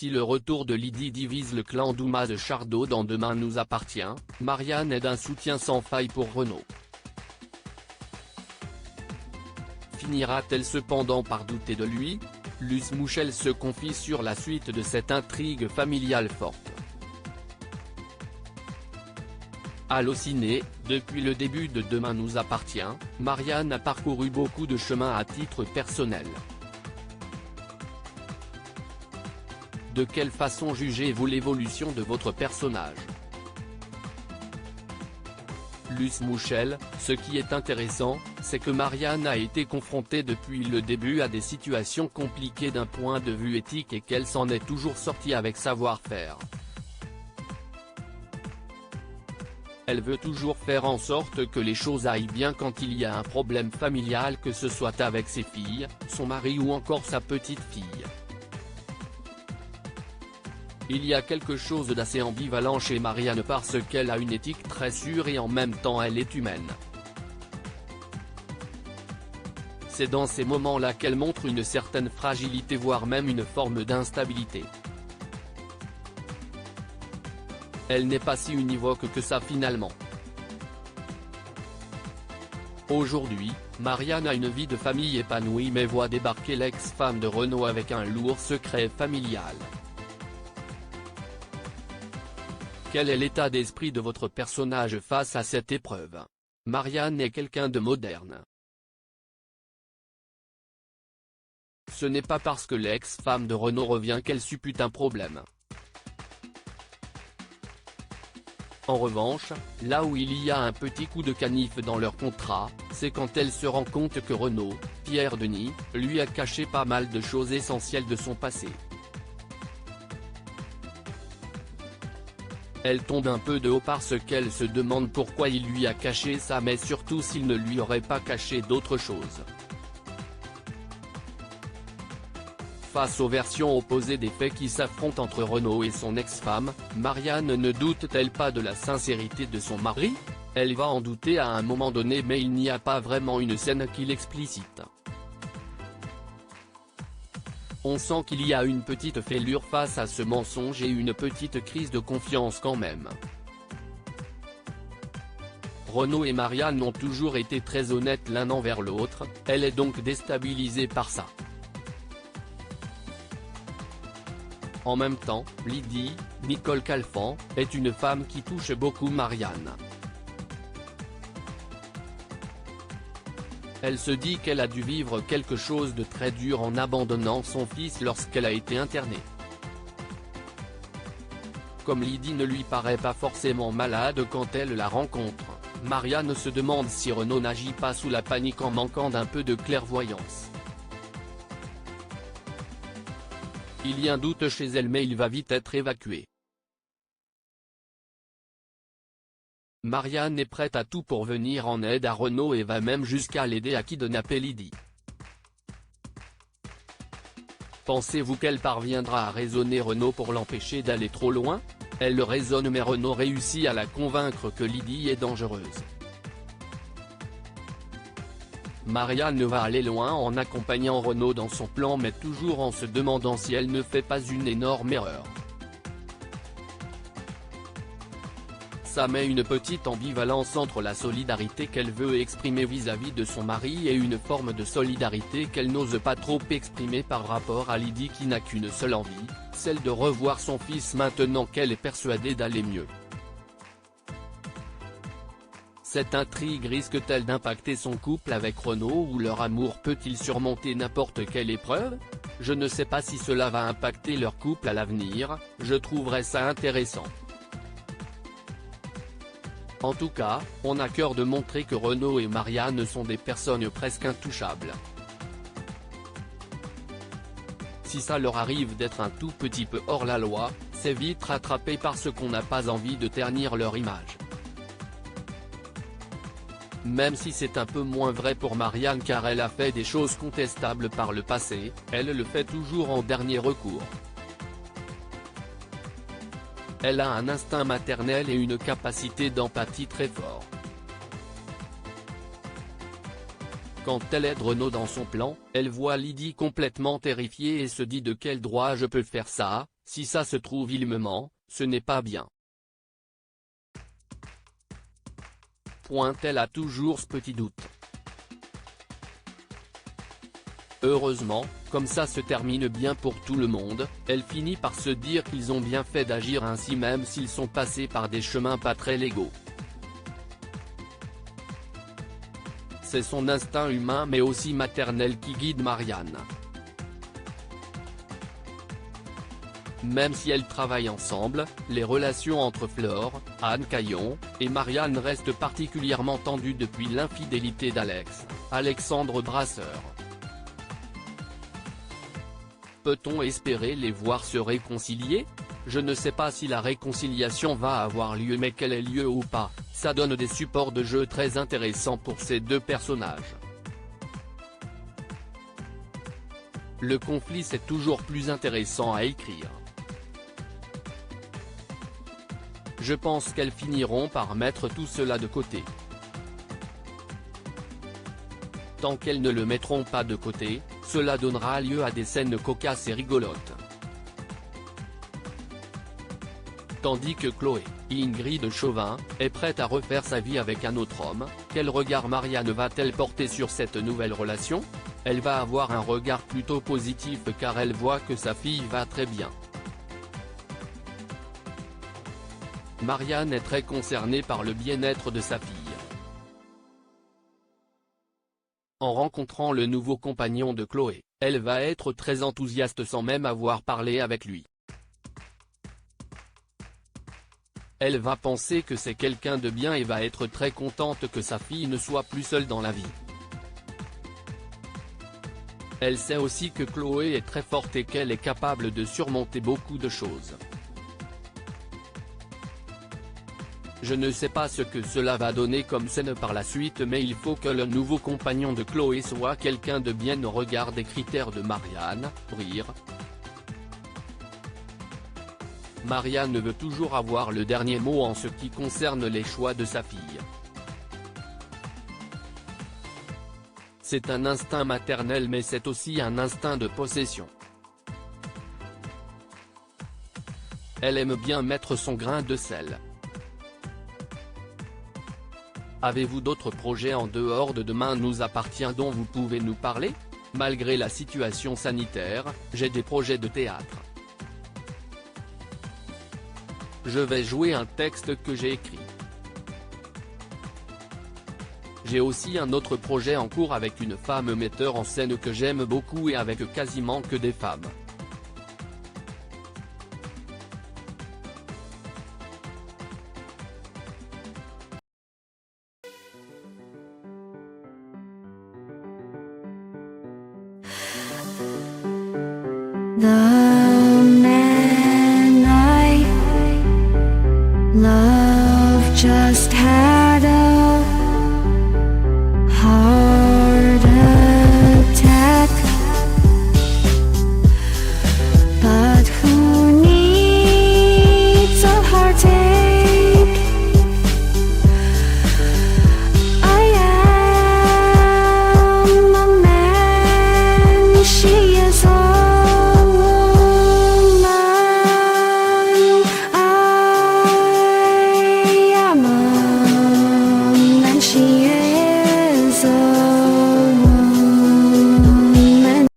Si le retour de Lydie divise le clan Douma Chardot dans Demain nous appartient, Marianne est d'un soutien sans faille pour Renaud. Finira-t-elle cependant par douter de lui? Luce Mouchel se confie sur la suite de cette intrigue familiale forte. Allociné, depuis le début de Demain nous appartient, Marianne a parcouru beaucoup de chemins à titre personnel. De quelle façon jugez-vous l'évolution de votre personnage? Luce Mouchel, ce qui est intéressant, c'est que Marianne a été confrontée depuis le début à des situations compliquées d'un point de vue éthique et qu'elle s'en est toujours sortie avec savoir-faire. Elle veut toujours faire en sorte que les choses aillent bien quand il y a un problème familial, que ce soit avec ses filles, son mari ou encore sa petite fille. Il y a quelque chose d'assez ambivalent chez Marianne parce qu'elle a une éthique très sûre et en même temps elle est humaine. C'est dans ces moments-là qu'elle montre une certaine fragilité, voire même une forme d'instabilité. Elle n'est pas si univoque que ça finalement. Aujourd'hui, Marianne a une vie de famille épanouie mais voit débarquer l'ex-femme de Renaud avec un lourd secret familial. Quel est l'état d'esprit de votre personnage face à cette épreuve? Marianne est quelqu'un de moderne. Ce n'est pas parce que l'ex-femme de Renaud revient qu'elle suppute un problème. En revanche, là où il y a un petit coup de canif dans leur contrat, c'est quand elle se rend compte que Renaud, Pierre Denis, lui a caché pas mal de choses essentielles de son passé. Elle tombe un peu de haut parce qu'elle se demande pourquoi il lui a caché ça, mais surtout s'il ne lui aurait pas caché d'autres choses. Face aux versions opposées des faits qui s'affrontent entre Renaud et son ex-femme, Marianne ne doute-t-elle pas de la sincérité de son mari? Elle va en douter à un moment donné, mais il n'y a pas vraiment une scène qui l'explicite. On sent qu'il y a une petite fêlure face à ce mensonge et une petite crise de confiance quand même. Renaud et Marianne ont toujours été très honnêtes l'un envers l'autre, elle est donc déstabilisée par ça. En même temps, Lydie, Nicole Calfan, est une femme qui touche beaucoup Marianne. Elle se dit qu'elle a dû vivre quelque chose de très dur en abandonnant son fils lorsqu'elle a été internée. Comme Lydie ne lui paraît pas forcément malade quand elle la rencontre, Marianne se demande si Renaud n'agit pas sous la panique en manquant d'un peu de clairvoyance. Il y a un doute chez elle mais il va vite être évacué. Marianne est prête à tout pour venir en aide à Renaud et va même jusqu'à l'aider à kidnapper Lydie. Pensez-vous qu'elle parviendra à raisonner Renaud pour l'empêcher d'aller trop loin? Elle le raisonne mais Renaud réussit à la convaincre que Lydie est dangereuse. Marianne va aller loin en accompagnant Renaud dans son plan mais toujours en se demandant si elle ne fait pas une énorme erreur. Ça met une petite ambivalence entre la solidarité qu'elle veut exprimer vis-à-vis de son mari et une forme de solidarité qu'elle n'ose pas trop exprimer par rapport à Lydie qui n'a qu'une seule envie, celle de revoir son fils maintenant qu'elle est persuadée d'aller mieux. Cette intrigue risque-t-elle d'impacter son couple avec Renaud ou leur amour peut-il surmonter n'importe quelle épreuve? Je ne sais pas si cela va impacter leur couple à l'avenir, je trouverais ça intéressant. En tout cas, on a cœur de montrer que Renaud et Marianne sont des personnes presque intouchables. Si ça leur arrive d'être un tout petit peu hors la loi, c'est vite rattrapé parce qu'on n'a pas envie de ternir leur image. Même si c'est un peu moins vrai pour Marianne car elle a fait des choses contestables par le passé, elle le fait toujours en dernier recours. Elle a un instinct maternel et une capacité d'empathie très fort. Quand elle aide Renaud dans son plan, elle voit Lydie complètement terrifiée et se dit de quel droit je peux faire ça, Si ça se trouve il me ment, ce n'est pas bien. Elle a toujours ce petit doute. Heureusement, comme ça se termine bien pour tout le monde, elle finit par se dire qu'ils ont bien fait d'agir ainsi même s'ils sont passés par des chemins pas très légaux. C'est son instinct humain mais aussi maternel qui guide Marianne. Même si elles travaillent ensemble, les relations entre Flore, Anne Caillon, et Marianne restent particulièrement tendues depuis l'infidélité d'Alex, Alexandre Brasseur. Peut-on espérer les voir se réconcilier? Je ne sais pas si la réconciliation va avoir lieu mais qu'elle ait lieu ou pas, ça donne des supports de jeu très intéressants pour ces deux personnages. Le conflit c'est toujours plus intéressant à écrire. Je pense qu'elles finiront par mettre tout cela de côté. Tant qu'elles ne le mettront pas de côté, cela donnera lieu à des scènes cocasses et rigolotes. Tandis que Chloé, Ingrid Chauvin, est prête à refaire sa vie avec un autre homme, quel regard Marianne va-t-elle porter sur cette nouvelle relation? Elle va avoir un regard plutôt positif car elle voit que sa fille va très bien. Marianne est très concernée par le bien-être de sa fille. En rencontrant le nouveau compagnon de Chloé, elle va être très enthousiaste sans même avoir parlé avec lui. Elle va penser que c'est quelqu'un de bien et va être très contente que sa fille ne soit plus seule dans la vie. Elle sait aussi que Chloé est très forte et qu'elle est capable de surmonter beaucoup de choses. Je ne sais pas ce que cela va donner comme scène par la suite mais il faut que le nouveau compagnon de Chloé soit quelqu'un de bien au regard des critères de Marianne, rire. Marianne veut toujours avoir le dernier mot en ce qui concerne les choix de sa fille. C'est un instinct maternel mais c'est aussi un instinct de possession. Elle aime bien mettre son grain de sel. Avez-vous d'autres projets en dehors de Demain nous appartient dont vous pouvez nous parler? Malgré la situation sanitaire, j'ai des projets de théâtre. Je vais jouer un texte que j'ai écrit. J'ai aussi un autre projet en cours avec une femme metteur en scène que j'aime beaucoup et avec quasiment que des femmes. 나